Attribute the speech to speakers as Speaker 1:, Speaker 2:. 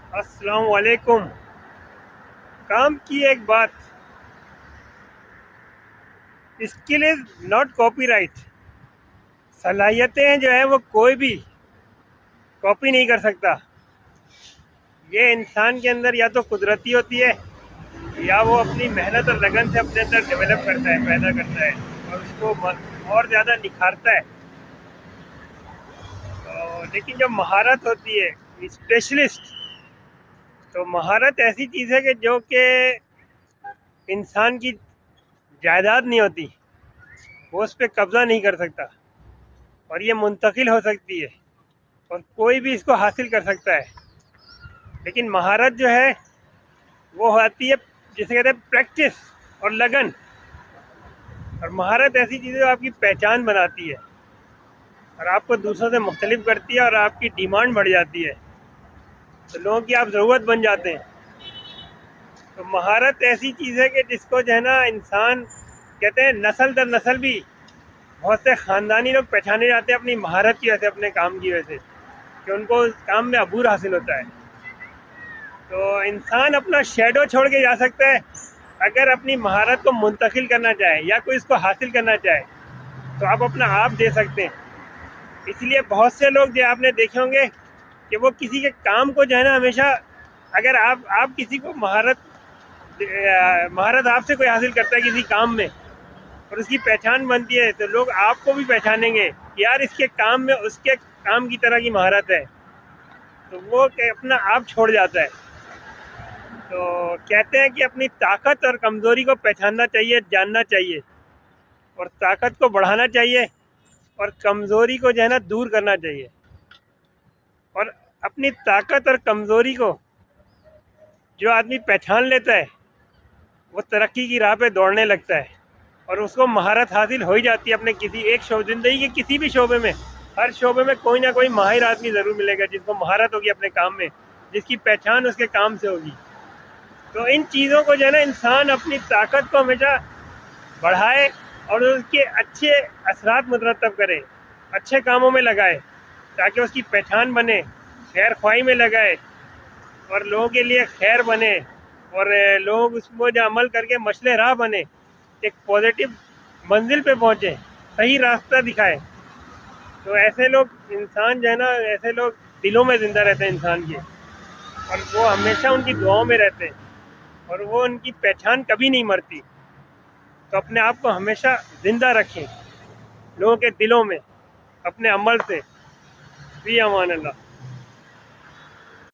Speaker 1: अस्सलाम वालेकुम। काम की एक बात, स्किल इज नॉट कॉपीराइट। सलाहियतें जो है वो कोई भी कॉपी नहीं कर सकता। ये इंसान के अंदर या तो कुदरती होती है या वो अपनी मेहनत और लगन से अपने अंदर डेवलप करता है, पैदा करता है और उसको और ज़्यादा निखारता है। लेकिन जब महारत होती है, स्पेशलिस्ट, तो महारत ऐसी चीज़ है कि जो कि इंसान की जायदाद नहीं होती, वो उस पर कब्ज़ा नहीं कर सकता और ये मुंतकिल हो सकती है और कोई भी इसको हासिल कर सकता है। लेकिन महारत जो है वो आती है, जिसे कहते हैं प्रैक्टिस और लगन। और महारत ऐसी चीज़ है जो आपकी पहचान बनाती है और आपको दूसरों से मुख्तलिफ करती है और आपकी डिमांड बढ़ जाती है, तो लोगों की आप ज़रूरत बन जाते हैं। तो महारत ऐसी चीज़ है कि जिसको जो है ना इंसान कहते हैं, नस्ल दर नस्ल भी बहुत से ख़ानदानी लोग पहचाने जाते हैं अपनी महारत की वजह से, अपने काम की वजह से, कि उनको काम में अबूर हासिल होता है। तो इंसान अपना शेडो छोड़ के जा सकता है अगर अपनी महारत को मुंतकिल करना चाहे या कोई इसको हासिल करना चाहे, तो आप अपना आप दे सकते हैं। इसलिए बहुत से लोग जो आपने देखे होंगे कि वो किसी के काम को जो है ना हमेशा, अगर आप किसी को महारत आपसे कोई हासिल करता है किसी काम में और उसकी पहचान बनती है, तो लोग आपको भी पहचानेंगे कि यार इसके काम में उसके काम की तरह की महारत है, तो वो अपना आप छोड़ जाता है। तो कहते हैं कि अपनी ताकत और कमज़ोरी को पहचानना चाहिए, जानना चाहिए और ताकत को बढ़ाना चाहिए और कमज़ोरी को जो है ना दूर करना चाहिए। और अपनी ताकत और कमज़ोरी को जो आदमी पहचान लेता है, वो तरक्की की राह पे दौड़ने लगता है और उसको महारत हासिल हो ही जाती है अपने किसी एक शोबे, ज़िंदगी के किसी भी शोबे में। हर शोबे में कोई ना कोई माहिर आदमी ज़रूर मिलेगा जिसको महारत होगी अपने काम में, जिसकी पहचान उसके काम से होगी। तो इन चीज़ों को जो है ना इंसान अपनी ताकत को हमेशा बढ़ाए और उसके अच्छे असरात मुतरतब करे, अच्छे कामों में लगाए ताकि उसकी पहचान बने, खैर ख्वाही में लगाए और लोगों के लिए खैर बने और लोग उसको जो अमल करके मशले राह बने, एक पॉजिटिव मंजिल पे पहुँचे, सही रास्ता दिखाए। तो ऐसे लोग इंसान जो है ना, ऐसे लोग दिलों में ज़िंदा रहते हैं इंसान के, और वो हमेशा उनकी दुआओं में रहते हैं और वो उनकी पहचान कभी नहीं मरती। तो अपने आप को हमेशा ज़िंदा रखें लोगों के दिलों में अपने अमल से। फ़ी अमान अल्लाह।